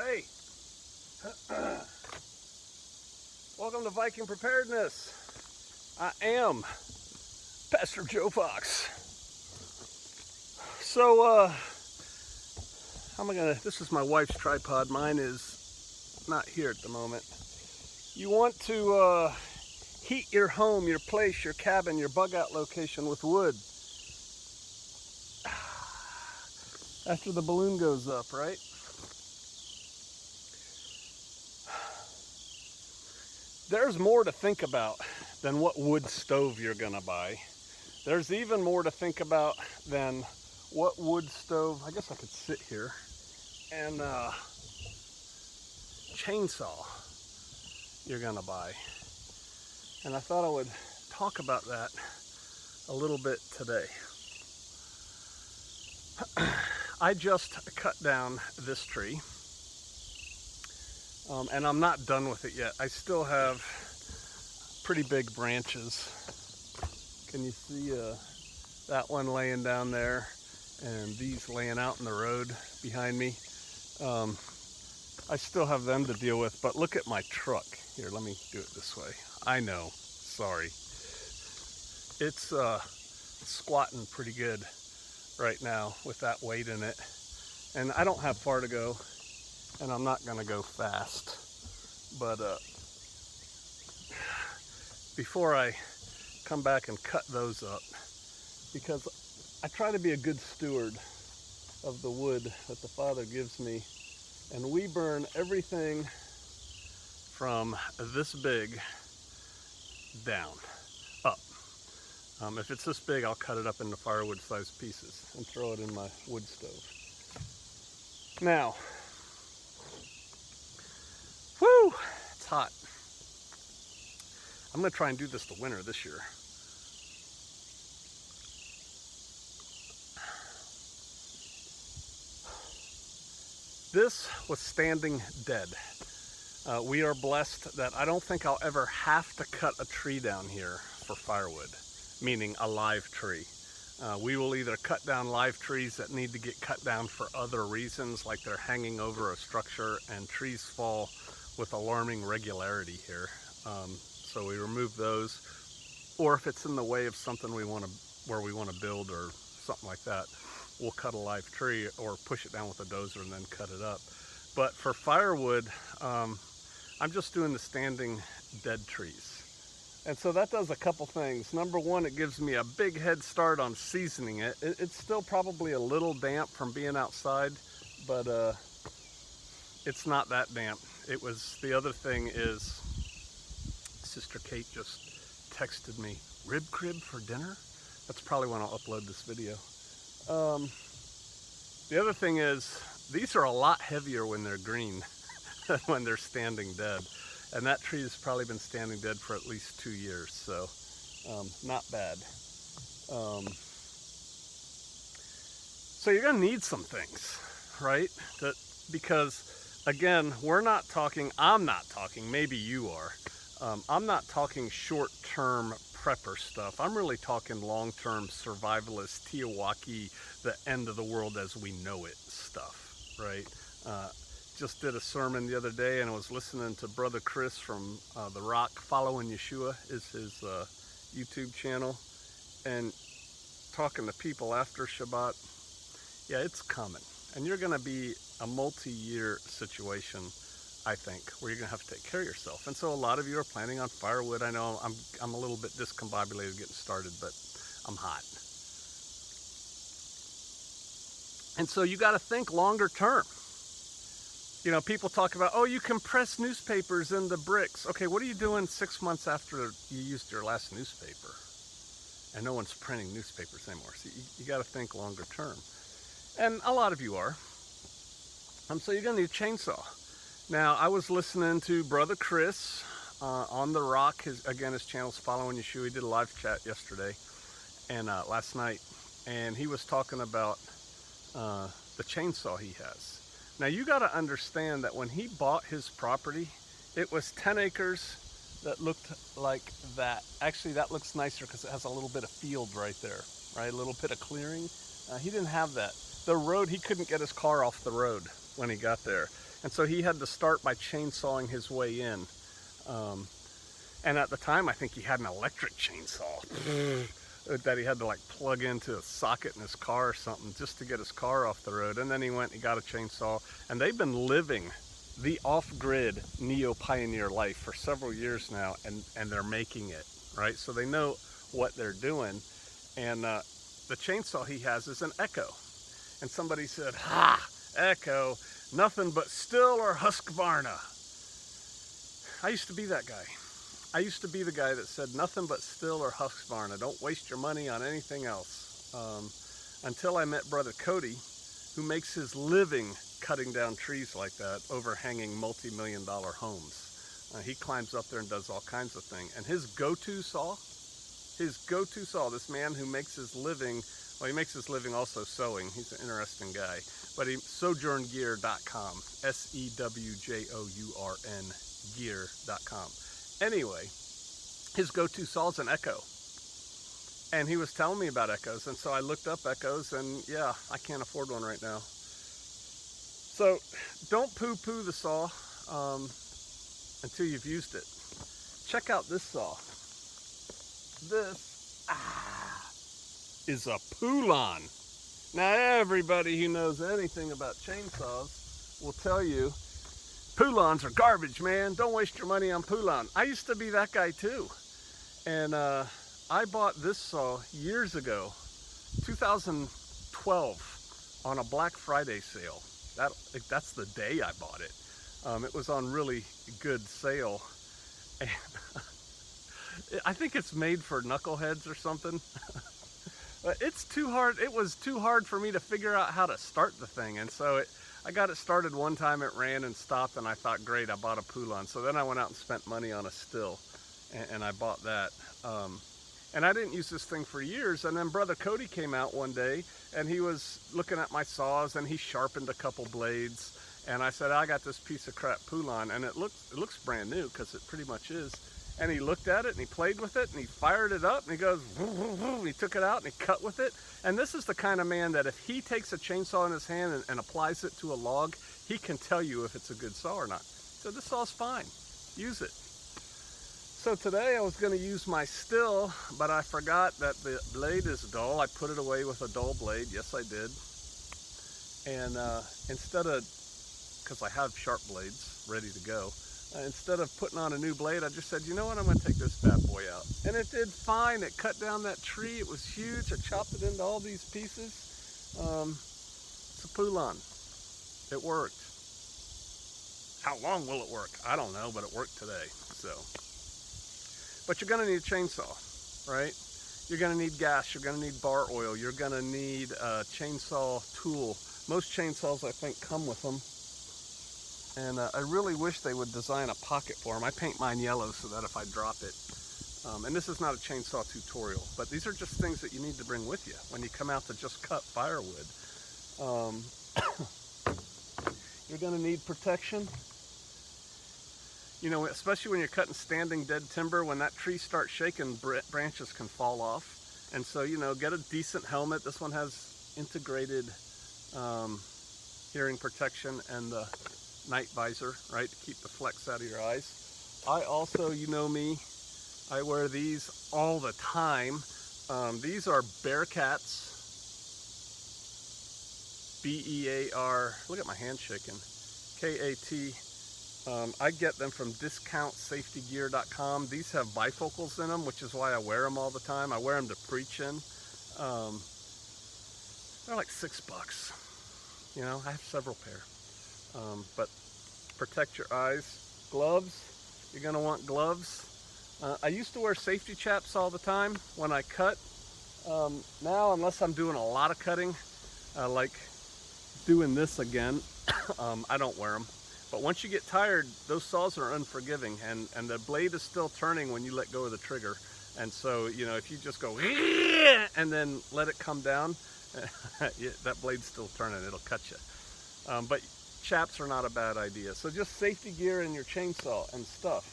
Hey, welcome to Viking Preparedness. I am Pastor Joe Fox. So, this is my wife's tripod. Mine is not here at the moment. You want to heat your home, your place, your cabin, your bug out location with wood. After the balloon goes up, right? There's more to think about than what wood stove you're gonna buy. There's even more to think about than what wood stove, I guess I could sit here, and chainsaw you're gonna buy. And I thought I would talk about that a little bit today. I just cut down this tree. And I'm not done with it yet. I still have pretty big branches. Can you see that one laying down there and these laying out in the road behind me? I still have them to deal with, but look at my truck. Here, let me do it this way. I know, sorry. It's squatting pretty good right now with that weight in it. And I don't have far to go. And I'm not going to go fast, but before I come back and cut those up, because I try to be a good steward of the wood that the Father gives me, and we burn everything from this big down, up. If it's this big, I'll cut it up into firewood-sized pieces and throw it in my wood stove. Now, woo, it's hot. I'm gonna try and do this the winter this year. This was standing dead. We are blessed that I don't think I'll ever have to cut a tree down here for firewood, meaning a live tree. We will either cut down live trees that need to get cut down for other reasons, like they're hanging over a structure, and trees fall with alarming regularity here. So we remove those, or if it's in the way of something where we want to build or something like that, we'll cut a live tree or push it down with a dozer and then cut it up. But for firewood, I'm just doing the standing dead trees. And so that does a couple things. Number one, it gives me a big head start on seasoning it. It's still probably a little damp from being outside, but it's not that damp. The other thing is, Sister Kate just texted me, rib crib for dinner? That's probably when I'll upload this video. The other thing is, these are a lot heavier when they're green than when they're standing dead. And that tree has probably been standing dead for at least 2 years, so not bad. So you're gonna need some things, right? Because again, I'm not talking, maybe you are. I'm not talking short-term prepper stuff. I'm really talking long-term survivalist, Tiawaki, the end of the world as we know it stuff, right? Just did a sermon the other day, and I was listening to Brother Chris from The Rock, Following Yeshua is his YouTube channel, and talking to people after Shabbat. Yeah, it's coming, and you're gonna be a multi-year situation, I think, where you're gonna have to take care of yourself. And so a lot of you are planning on firewood. I know I'm a little bit discombobulated getting started, but I'm hot. And so you gotta think longer term. You know, people talk about, oh, you compress newspapers into bricks. Okay, what are you doing 6 months after you used your last newspaper? And no one's printing newspapers anymore. So you gotta think longer term. And a lot of you are. So you're gonna need a chainsaw. Now, I was listening to Brother Chris on The Rock. His channel's Following Yeshua. He did a live chat yesterday and last night. And he was talking about the chainsaw he has. Now, you got to understand that when he bought his property, it was 10 acres that looked like that. Actually, that looks nicer because it has a little bit of field right there, right? A little bit of clearing. He didn't have that. The road, he couldn't get his car off the road when he got there. And so he had to start by chainsawing his way in. And at the time, I think he had an electric chainsaw that he had to like plug into a socket in his car or something just to get his car off the road. And then he went and he got a chainsaw, and they've been living the off-grid neo-pioneer life for several years now, and they're making it, right? So they know what they're doing. And the chainsaw he has is an Echo. And somebody said, "Ha, Echo, nothing but Stihl or Husqvarna." I used to be that guy. I used to be the guy that said nothing but Stihl or Husqvarna. Don't waste your money on anything else. Until I met Brother Cody, who makes his living cutting down trees like that, overhanging multi-million-dollar homes. He climbs up there and does all kinds of things. And his go-to saw, this man who makes his living, well, he makes his living also sewing. He's an interesting guy. But sojourngear.com, SEWJOURN gear.com. Anyway, his go-to saw is an Echo. And he was telling me about Echoes, and so I looked up Echoes, and yeah, I can't afford one right now. So don't poo-poo the saw until you've used it. Check out this saw. This is a Poulan. Now everybody who knows anything about chainsaws will tell you Poulans are garbage, man. Don't waste your money on Poulan. I used to be that guy too. And I bought this saw years ago, 2012, on a Black Friday sale. That's the day I bought it. It was on really good sale. And I think it's made for knuckleheads or something. But it's too hard. It was too hard for me to figure out how to start the thing. And so I got it started one time, it ran and stopped, and I thought, great, I bought a Poulan. So then I went out and spent money on a Stihl, and I bought that. And I didn't use this thing for years, and then Brother Cody came out one day, and he was looking at my saws, and he sharpened a couple blades, and I said, I got this piece of crap Poulan, and it looks brand new, because it pretty much is. And he looked at it, and he played with it, and he fired it up, and he goes, and he took it out, and he cut with it. And this is the kind of man that if he takes a chainsaw in his hand and applies it to a log, he can tell you if it's a good saw or not. So this saw's fine. Use it. So today I was going to use my Stihl, but I forgot that the blade is dull. I put it away with a dull blade. Yes, I did. And instead of, because I have sharp blades ready to go, instead of putting on a new blade, I just said, you know what, I'm going to take this bad boy out. And it did fine. It cut down that tree. It was huge. I chopped it into all these pieces. It's a Poulan. It worked. How long will it work? I don't know, but it worked today. So, but you're going to need a chainsaw, right? You're going to need gas. You're going to need bar oil. You're going to need a chainsaw tool. Most chainsaws, I think, come with them. And I really wish they would design a pocket for them. I paint mine yellow so that if I drop it, and this is not a chainsaw tutorial, but these are just things that you need to bring with you when you come out to just cut firewood. You're going to need protection. You know, especially when you're cutting standing dead timber, when that tree starts shaking, branches can fall off. And so, you know, get a decent helmet. This one has integrated hearing protection and the night visor, right, to keep the flecks out of your eyes. I also, you know me, I wear these all the time. These are Bearcats, B-E-A-R, look at my hand shaking, K-A-T. I get them from discountsafetygear.com. These have bifocals in them, which is why I wear them all the time. I wear them to preach in. They're like $6. You know, I have several pair. But protect your eyes. Gloves, you're going to want gloves. I used to wear safety chaps all the time when I cut. Now, unless I'm doing a lot of cutting, like doing this again, I don't wear them. But once you get tired, those saws are unforgiving, and the blade is still turning when you let go of the trigger. And so, you know, if you just go and then let it come down, that blade's still turning, it'll cut you. But chaps are not a bad idea. So just safety gear in your chainsaw and stuff.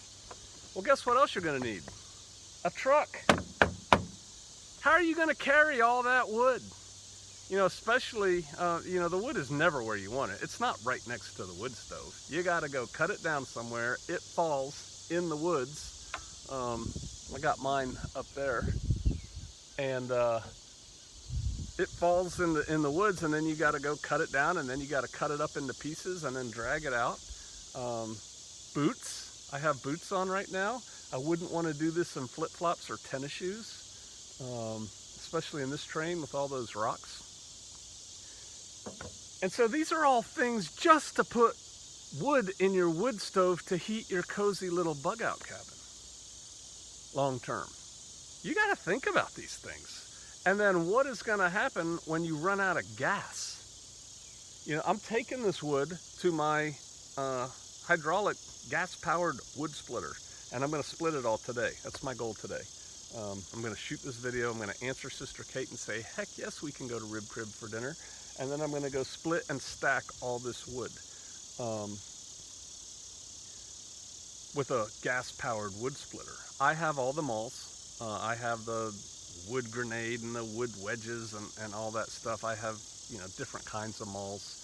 Well, guess what else you're going to need? A truck. How are you going to carry all that wood? You know, especially, you know, the wood is never where you want it. It's not right next to the wood stove. You got to go cut it down somewhere. It falls in the woods. I got mine up there, and it falls in the woods, and then you got to go cut it down, and then you got to cut it up into pieces, and then drag it out. Um, Boots. I have boots on right now. I wouldn't want to do this in flip-flops or tennis shoes, especially in this terrain with all those rocks. And so these are all things just to put wood in your wood stove to heat your cozy little bug out cabin long term. You got to think about these things. And then what is going to happen when you run out of gas? You know, I'm taking this wood to my hydraulic gas-powered wood splitter, and I'm going to split it all today. That's my goal today. I'm going to shoot this video. I'm going to answer Sister Kate and say, heck yes, we can go to Rib Crib for dinner. And then I'm going to go split and stack all this wood with a gas-powered wood splitter. I have all the mauls. I have the wood grenade and the wood wedges and all that stuff. I have, you know, different kinds of mauls.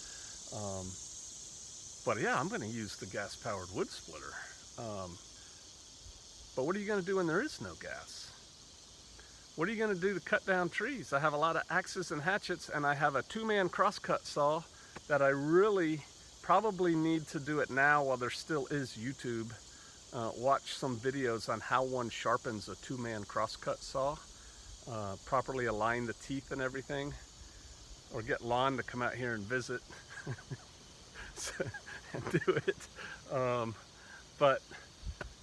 But yeah, I'm going to use the gas-powered wood splitter. But what are you going to do when there is no gas? What are you going to do to cut down trees? I have a lot of axes and hatchets, and I have a two-man crosscut saw that I really probably need to do it now while there still is YouTube. Watch some videos on how one sharpens a two-man crosscut saw, properly align the teeth and everything, or get Lon to come out here and visit and do it. But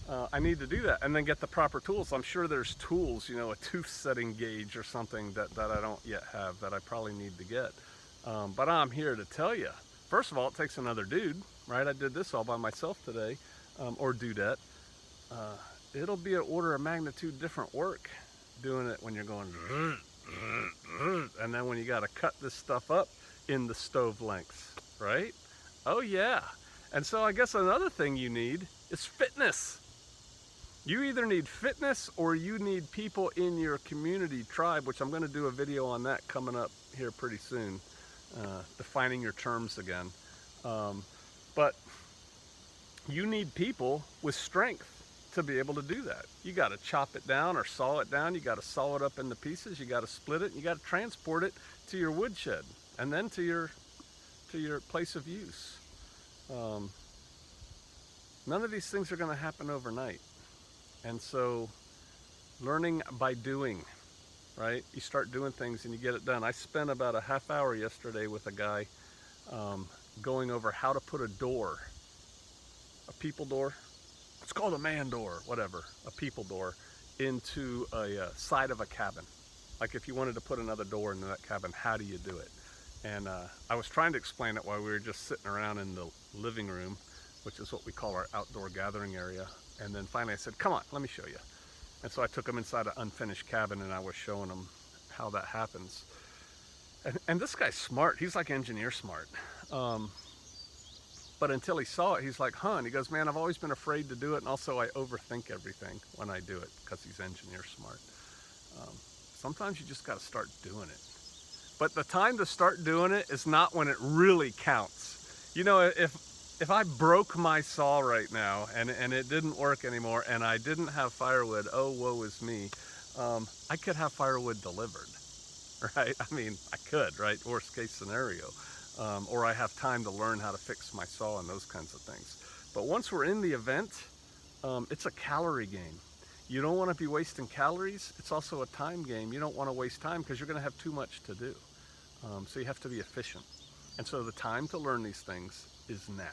I need to do that and then get the proper tools. I'm sure there's tools, you know, a tooth setting gauge or something that I don't yet have that I probably need to get. But I'm here to tell you, first of all, it takes another dude, right? I did this all by myself today, or dudette. It'll be an order of magnitude different work doing it when you're going, and then when you got to cut this stuff up in the stove lengths, right? Oh yeah. And so I guess another thing you need is fitness. You either need fitness or you need people in your community tribe, which I'm going to do a video on that coming up here pretty soon, defining your terms again. But you need people with strength to be able to do that. You got to chop it down or saw it down. You got to saw it up into pieces. You got to split it. And you got to transport it to your woodshed and then to your place of use. None of these things are going to happen overnight. And so learning by doing, right? You start doing things and you get it done. I spent about a half hour yesterday with a guy going over how to put a door, a people door. It's called a man door, whatever, a people door, into a side of a cabin. Like if you wanted to put another door into that cabin, how do you do it? And I was trying to explain it while we were just sitting around in the living room, which is what we call our outdoor gathering area. And then finally I said, come on, let me show you. And so I took him inside an unfinished cabin and I was showing him how that happens. And this guy's smart. He's like engineer smart. But until he saw it, he's like, huh? And he goes, man, I've always been afraid to do it. And also I overthink everything when I do it because he's engineer smart. Sometimes you just got to start doing it. But the time to start doing it is not when it really counts. You know, if I broke my saw right now and it didn't work anymore and I didn't have firewood, oh, woe is me. I could have firewood delivered, right? I mean, I could, right? Worst case scenario. Or I have time to learn how to fix my saw and those kinds of things. But once we're in the event, it's a calorie game. You don't want to be wasting calories. It's also a time game. You don't want to waste time because you're going to have too much to do. So you have to be efficient. And so the time to learn these things is now.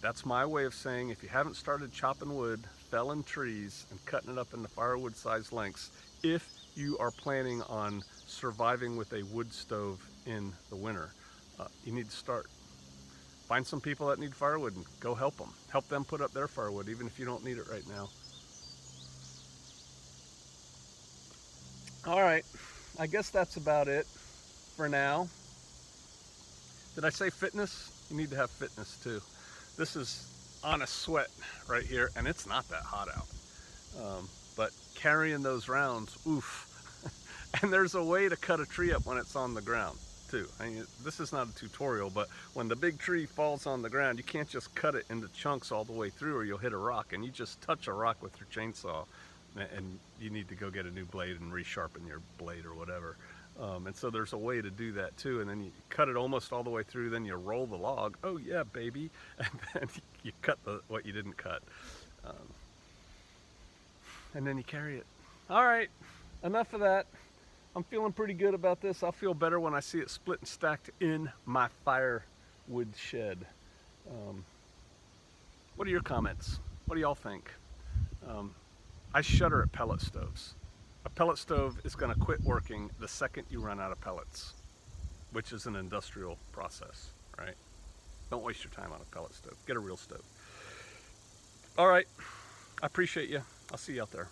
That's my way of saying if you haven't started chopping wood, felling trees, and cutting it up into firewood size lengths, if you are planning on surviving with a wood stove in the winter, you need to start. Find some people that need firewood and go help them. Help them put up their firewood, even if you don't need it right now. All right, I guess that's about it for now. Did I say fitness? You need to have fitness too. This is honest sweat right here, and it's not that hot out. But carrying those rounds, oof. And there's a way to cut a tree up when it's on the ground too. I mean, this is not a tutorial, but when the big tree falls on the ground, you can't just cut it into chunks all the way through or you'll hit a rock, and you just touch a rock with your chainsaw and you need to go get a new blade and resharpen your blade or whatever. And so there's a way to do that too, and then you cut it almost all the way through, then you roll the log, oh yeah baby, and then you cut what you didn't cut. And then you carry it. All right, enough of that. I'm feeling pretty good about this. I'll feel better when I see it split and stacked in my firewood shed. What are your comments? What do y'all think? I shudder at pellet stoves. A pellet stove is going to quit working the second you run out of pellets, which is an industrial process, right? Don't waste your time on a pellet stove. Get a real stove. All right, I appreciate you. I'll see you out there.